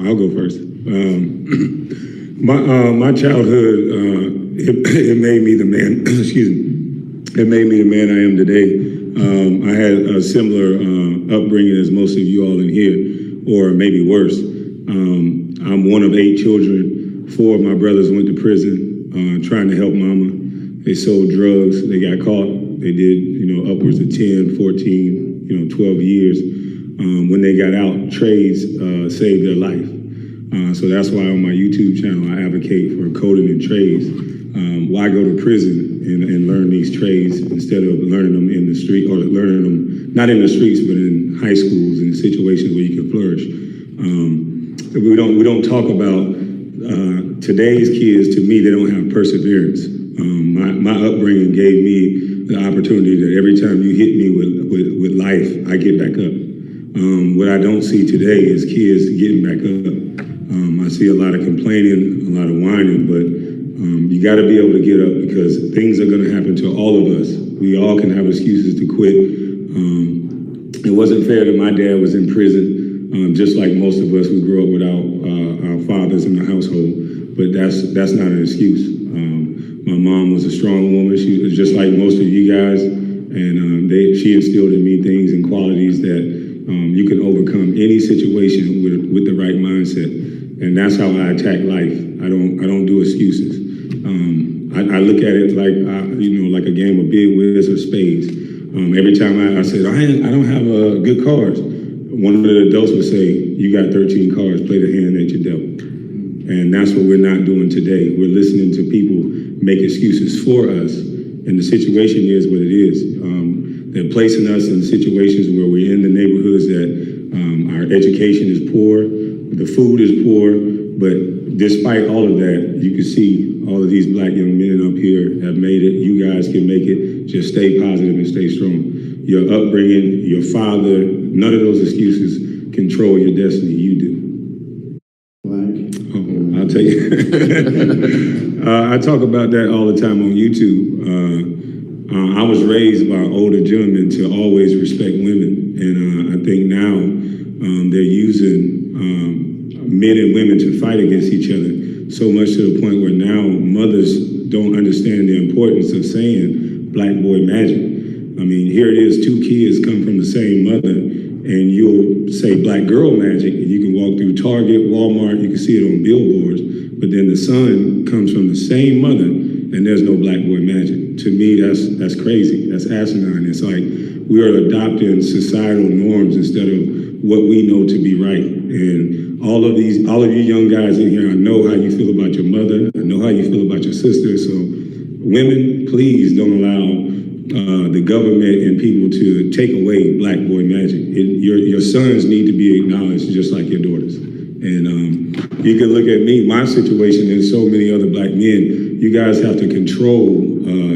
I'll go first. My childhood, it made me the man, excuse me, it made me the man I am today. I had a similar upbringing as most of you all in here, or maybe worse. I'm one of 8 children. 4 of my brothers went to prison trying to help mama. They sold drugs, they got caught. They did, upwards of 10, 14, 12 years. When they got out, trades saved their life. So that's why on my YouTube channel, I advocate for coding and trades. Why go to prison and learn these trades instead of learning them in the street, or learning them, not in the streets, but in high schools and situations where you can flourish. We don't talk about today's kids. To me, they don't have perseverance. My upbringing gave me the opportunity that every time you hit me with life, I get back up. What I don't see today is kids getting back up. I see a lot of complaining, a lot of whining, but you got to be able to get up, because things are going to happen to all of us. We all can have excuses to quit. It wasn't fair that my dad was in prison, just like most of us who grew up without our fathers in the household, but that's not an excuse. My mom was a strong woman. She was just like most of you guys, and she instilled in me things and qualities that you can overcome any situation with the right mindset, and that's how I attack life. I don't do excuses. I look at it like like a game of bid, whist, or spades. Every time I said I don't have good cards, one of the adults would say, "You got 13 cards. Play the hand that you dealt." And that's what we're not doing today. We're listening to people make excuses for us, and the situation is what it is. They're placing us in situations where we're in the neighborhoods that our education is poor, the food is poor, but despite all of that, you can see all of these black young men up here have made it. You guys can make it. Just stay positive and stay strong. Your upbringing, your father, none of those excuses control your destiny. You do. I'll tell you. I talk about that all the time on YouTube. I was raised by older gentlemen to always respect women, and I think now they're using men and women to fight against each other, so much to the point where now mothers don't understand the importance of saying black boy magic. I mean, here it is, 2 kids come from the same mother, and you'll say black girl magic, and you can walk through Target, Walmart, you can see it on billboards, but then the son comes from the same mother, and there's no black boy magic. To me, that's crazy. That's asinine. It's like we are adopting societal norms instead of what we know to be right. And all of you young guys in here, I know how you feel about your mother. I know how you feel about your sister. So women, please don't allow the government and people to take away black boy magic. Your sons need to be acknowledged just like your daughters. And you can look at me, my situation, and so many other black men. You guys have to control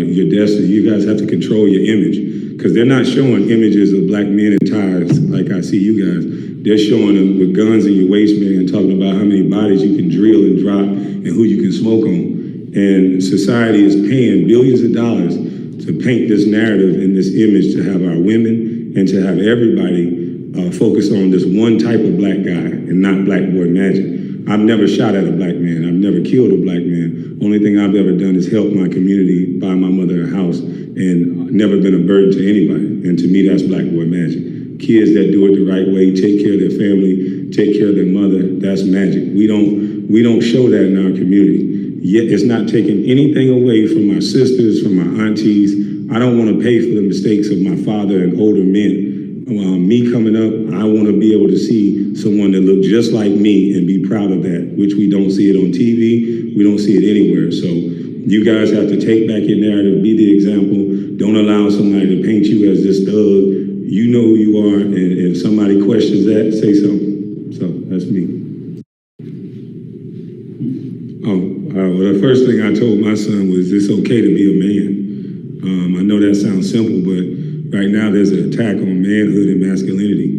your destiny. You guys have to control your image, because they're not showing images of black men in ties like I see you guys. They're showing them with guns in your waistband, talking about how many bodies you can drill and drop and who you can smoke on. And society is paying billions of dollars to paint this narrative and this image, to have our women and to have everybody focus on this one type of black guy and not black boy magic. I've never shot at a black man. I've never killed a black man. Only thing I've ever done is help my community, buy my mother a house, and never been a burden to anybody. And to me, that's black boy magic. Kids that do it the right way, take care of their family, take care of their mother, that's magic. We don't show that in our community. Yet it's not taking anything away from my sisters, from my aunties. I don't want to pay for the mistakes of my father and older men. Me coming up, I want to be able to see someone that looked just like me and be proud of that, which we don't see it on TV, we don't see it anywhere. So you guys have to take back your narrative, be the example. Don't allow somebody to paint you as this thug. You know who you are, and if somebody questions that, say something. So that's me. Well, the first thing I told my son was it's okay to be a man. I know that sounds simple, but right now there's an attack on manhood and masculinity.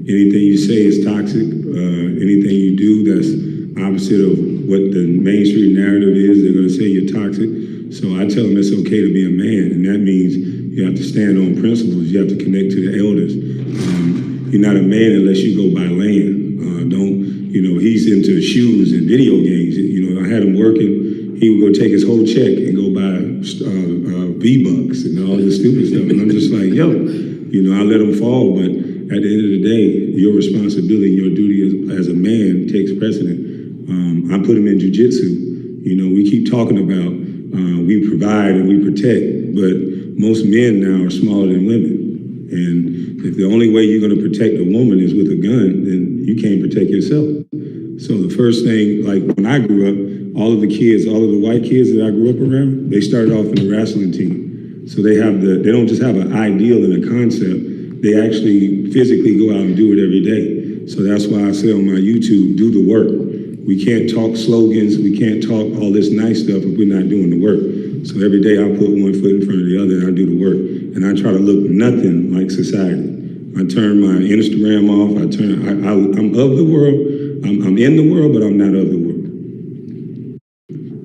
Anything you say is toxic. Anything you do that's opposite of what the mainstream narrative is, they're going to say you're toxic. So I tell them it's okay to be a man, and that means you have to stand on principles. You have to connect to the elders. You're not a man unless you go by land. He's into shoes and video games. You know, I had him working. He would go take his whole check and go buy V-Bucks and all this stupid stuff. And I'm just like, yo, you know, I let him fall, but at the end of the day, your responsibility, your duty as a man takes precedent. I put him in jiu-jitsu. You know, we keep talking about we provide and we protect, but most men now are smaller than women. And if the only way you're going to protect a woman is with a gun, then you can't protect yourself. So the first thing, like when I grew up, all of the white kids that I grew up around, they started off in the wrestling team. So they don't just have an ideal and a concept, they actually physically go out and do it every day. So that's why I say on my YouTube, do the work. We can't talk slogans, we can't talk all this nice stuff if we're not doing the work. So every day I put one foot in front of the other and I do the work. And I try to look nothing like society. I turn my Instagram off, I'm of the world, I'm in the world, but I'm not of the world.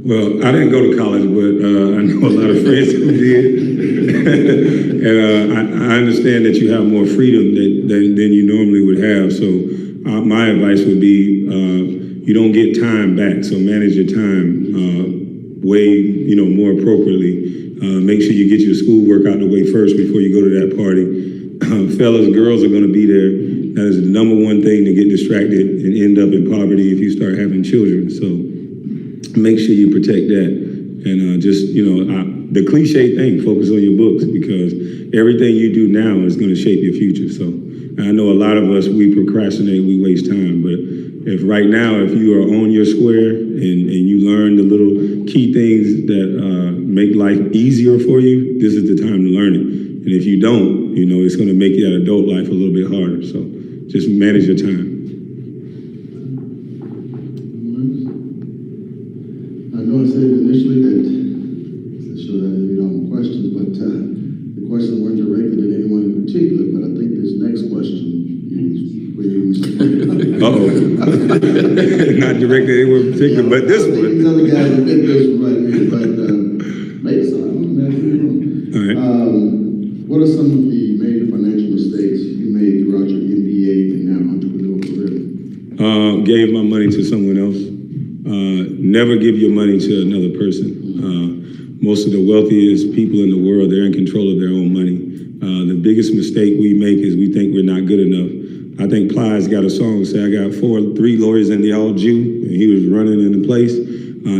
Well, I didn't go to college, but I know a lot of friends who did. And I understand that you have more freedom than you normally would have. So my advice would be, you don't get time back, so manage your time way, more appropriately. Make sure you get your schoolwork out the way first before you go to that party. Fellas, girls are going to be there. That is the number one thing to get distracted and end up in poverty if you start having children. So make sure you protect that. And the cliche thing, focus on your books, because everything you do now is going to shape your future. So I know a lot of us, we procrastinate, we waste time, but if right now, if you are on your square and you learn the little key things that make life easier for you, this is the time to learn it. And if you don't, it's going to make that adult life a little bit harder. So just manage your time. I know I said initially that you don't have questions, but the questions weren't directed at anyone in particular, but I think this next question is for you, Mr. Uh-oh. Not directed at anyone in particular, but this one. These other guys will get this one right here, but maybe so. I don't know. All right. What are some of the major financial mistakes you made throughout your MBA and now entrepreneurial career? Gave my money to someone else. Never give your money to another person. Most of the wealthiest people in the world, they're in control of their own money. The biggest mistake we make is we think we're not good enough. I think Plies got a song say, I got 3 lawyers and they all Jew, and he was running in the place.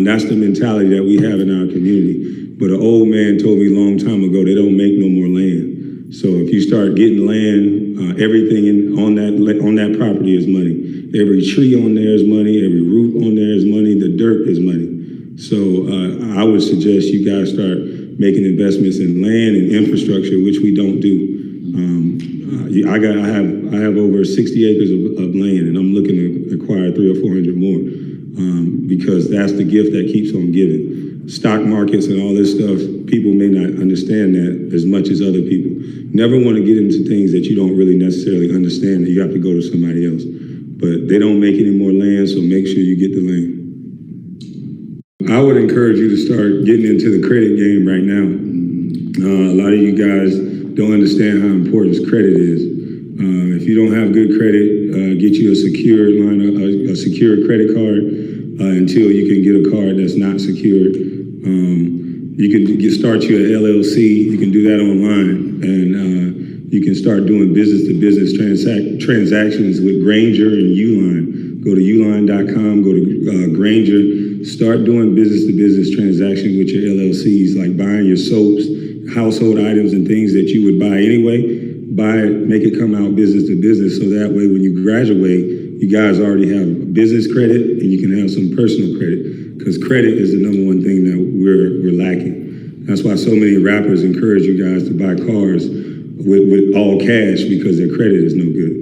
That's the mentality that we have in our community. But an old man told me a long time ago, they don't make no more land. So if you start getting land, everything on that property is money. Every tree on there is money, every root on there is money, the dirt is money. So I would suggest you guys start making investments in land and infrastructure, which we don't do. I have over 60 acres of land, and I'm looking to acquire 300 or 400 more because that's the gift that keeps on giving. Stock markets and all this stuff, people may not understand that as much as other people. Never want to get into things that you don't really necessarily understand, that you have to go to somebody else. But they don't make any more land, so make sure you get the land. I would encourage you to start getting into the credit game right now. A lot of you guys don't understand how important credit is. If you don't have good credit, get you a secure a secure credit card until you can get a card that's not secured. You can start your LLC. You can do that online, and you can start doing business-to-business transactions with Granger and Uline. Go to uline.com. Go to Granger. Start doing business-to-business transactions with your LLCs, like buying your soaps, household items, and things that you would buy anyway. Buy it, make it come out business to business, so that way when you graduate, you guys already have business credit and you can have some personal credit, because credit is the number one thing that we're lacking. That's why so many rappers encourage you guys to buy cars with all cash, because their credit is no good.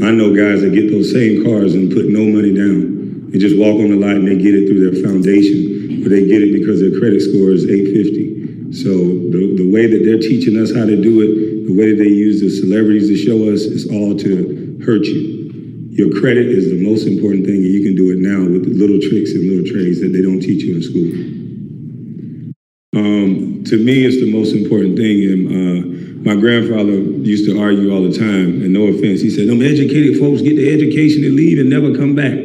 I know guys that get those same cars and put no money down and just walk on the lot and they get it through their foundation, but they get it because their credit score is 850. So the way that they're teaching us how to do it, the way that they use the celebrities to show us, is all to hurt you. Your credit is the most important thing, and you can do it now with the little tricks and little trades that they don't teach you in school. To me, it's the most important thing. And my grandfather used to argue all the time, and no offense, he said, them educated folks get the education and leave and never come back.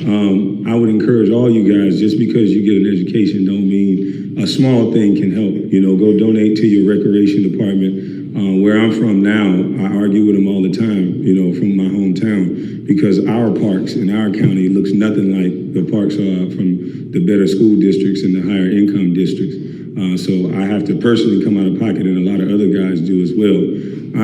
I would encourage all you guys, just because you get an education don't mean a small thing can help. Go donate to your recreation department. Where I'm from now, I argue with them all the time, from my hometown, because our parks in our county looks nothing like the parks from the better school districts and the higher income districts. So I have to personally come out of pocket, and a lot of other guys do as well.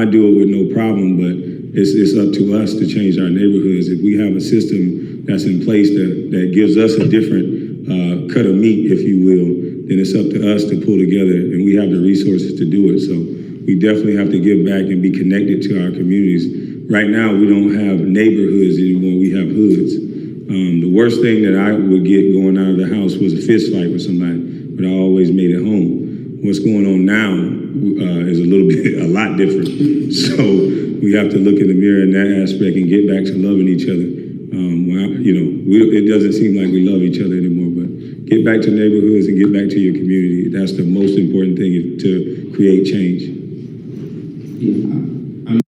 I do it with no problem, but it's up to us to change our neighborhoods. If we have a system that's in place that gives us a different cut of meat, if you will, then it's up to us to pull together, and we have the resources to do it. So we definitely have to give back and be connected to our communities. Right now, we don't have neighborhoods anymore, we have hoods. The worst thing that I would get going out of the house was a fist fight with somebody, but I always made it home. What's going on now is a lot different. So we have to look in the mirror in that aspect and get back to loving each other. It doesn't seem like we love each other anymore, but get back to neighborhoods and get back to your community. That's the most important thing to create change. I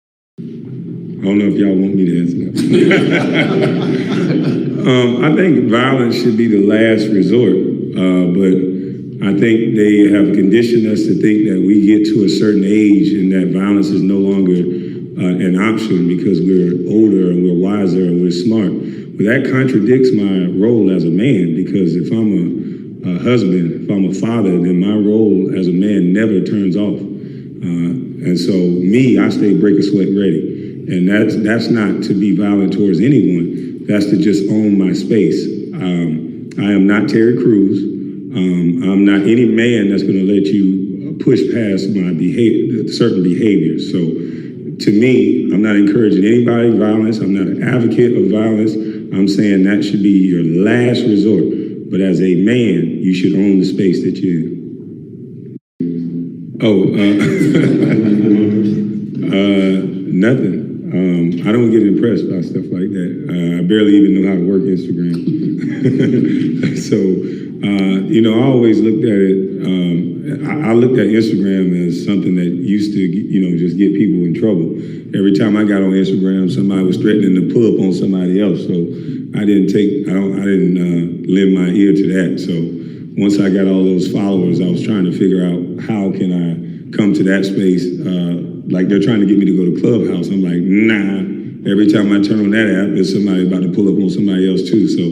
don't know if y'all want me to answer that. I think violence should be the last resort, but I think they have conditioned us to think that we get to a certain age and that violence is no longer an option because we're older and we're wiser and we're smart. But that contradicts my role as a man, because if I'm a husband, if I'm a father, then my role as a man never turns off. And so I stay break a sweat ready. And that's not to be violent towards anyone. That's to just own my space. I am not Terry Crews. I'm not any man that's going to let you push past my certain behaviors. So to me, I'm not encouraging anybody violence. I'm not an advocate of violence. I'm saying that should be your last resort. But as a man, you should own the space that you're in. Nothing. I don't get impressed by stuff like that. I barely even know how to work Instagram. So, I always looked at it, I looked at Instagram as something that used to, just get people in trouble. Every time I got on Instagram, somebody was threatening to pull up on somebody else. So I didn't lend my ear to that. So once I got all those followers, I was trying to figure out how can I come to that space. Like they're trying to get me to go to Clubhouse. I'm like, nah. Every time I turn on that app, there's somebody about to pull up on somebody else too. So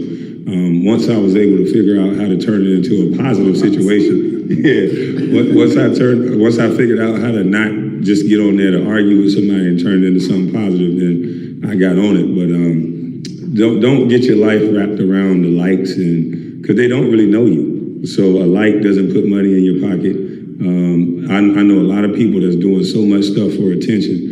once I was able to figure out how to turn it into a positive situation, once I figured out how to not just get on there to argue with somebody and turn it into something positive, then I got on it. But don't get your life wrapped around the likes, and because they don't really know you. So a like doesn't put money in your pocket. I know a lot of people that's doing so much stuff for attention.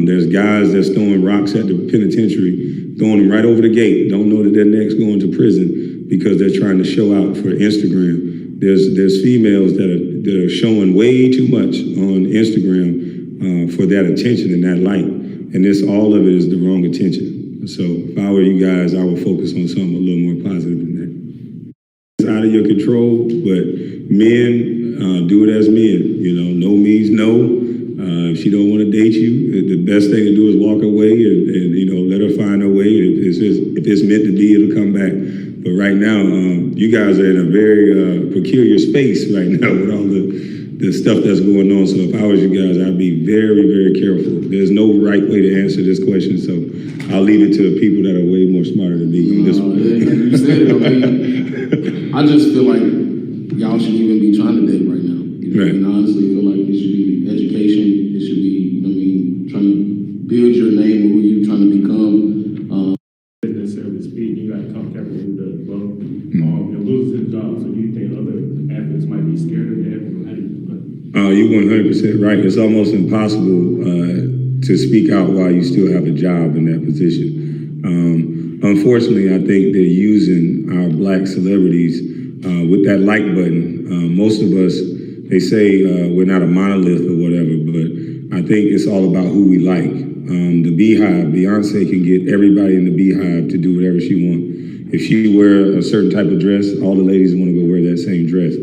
There's guys that's throwing rocks at the penitentiary, throwing them right over the gate, don't know that they're next going to prison because they're trying to show out for Instagram. There's females that are showing way too much on Instagram for that attention and that light. And all of it is the wrong attention. So if I were you guys, I would focus on something a little more positive than that. It's out of your control, but men, do it as men. No means no. If she don't want to date you, the best thing to do is walk away and let her find her way. If it's meant to be, it'll come back. But right now, you guys are in a very peculiar space right now with all the stuff that's going on. So if I was you guys, I'd be very, very careful. There's no right way to answer this question, so I'll leave it to people that are way more smarter than me on this one. You said it. I just feel like y'all should even be trying to date right now. Right. And I honestly feel like it should be education. It should be, trying to build your name or who you're trying to become. Necessarily speed, you got to come careful with the boat. You're losing jobs, so do you think other athletes might be scared of that? You're 100% right. It's almost impossible to speak out while you still have a job in that position. Unfortunately, I think they're using our black celebrities with that like button. Most of us, they say we're not a monolith or whatever, but I think it's all about who we like. The Beehive, Beyonce can get everybody in the Beehive to do whatever she wants. If she wear a certain type of dress, all the ladies want to go wear that same dress.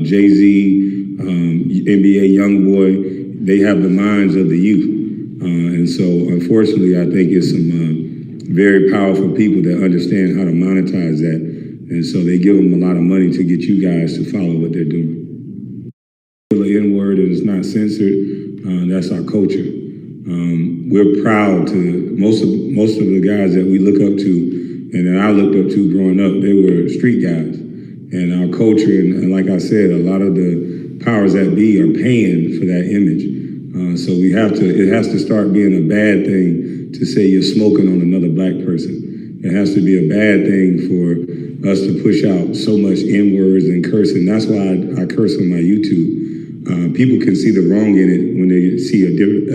Jay-Z, NBA YoungBoy, they have the minds of the youth. And so, unfortunately, I think it's some very powerful people that understand how to monetize that. And so they give them a lot of money to get you guys to follow what they're doing. The N-word and it's not censored, that's our culture. We're proud to, most of the guys that we look up to and that I looked up to growing up, they were street guys. And our culture, and like I said, a lot of the powers that be are paying for that image. So it has to start being a bad thing to say you're smoking on another black person. It has to be a bad thing for us to push out so much N-words and cursing. That's why I curse on my YouTube. People can see the wrong in it when they see a different,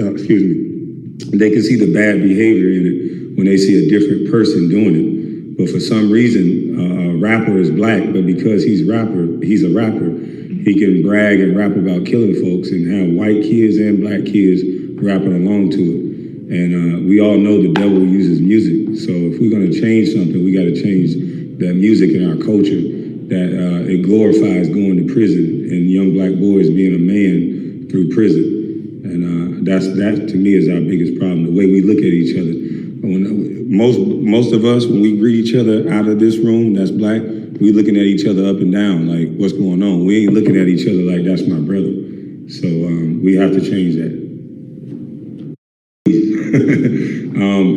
they can see the bad behavior in it when they see a different person doing it. But for some reason, a rapper is black, but because he's a rapper, he can brag and rap about killing folks and have white kids and black kids rapping along to it. And we all know the devil uses music. So if we're gonna change something, we gotta change that music in our culture, that it glorifies going to prison and young black boys being a man through prison. And that to me is our biggest problem, the way we look at each other. Most of us, when we greet each other out of this room that's black, we looking at each other up and down, like, what's going on? We ain't looking at each other like that's my brother. So we have to change that.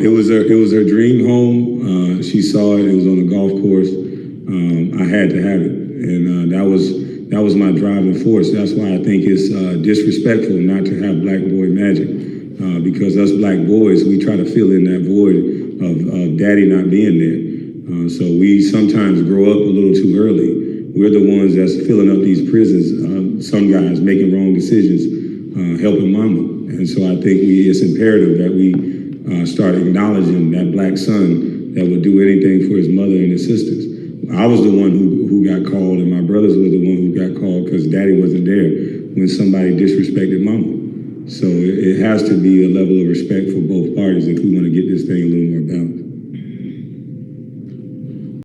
It was her dream home. She saw it. It was on the golf course. I had to have it, and that was my driving force. That's why I think it's disrespectful not to have Black Boy Magic. Because us black boys, we try to fill in that void of daddy not being there. So we sometimes grow up a little too early. We're the ones that's filling up these prisons. Some guys making wrong decisions, helping mama. And so I think it's imperative that we start acknowledging that black son that would do anything for his mother and his sisters. I was the one who got called, and my brothers were the one who got called because daddy wasn't there when somebody disrespected mama. So it has to be a level of respect for both parties if we want to get this thing a little more balanced.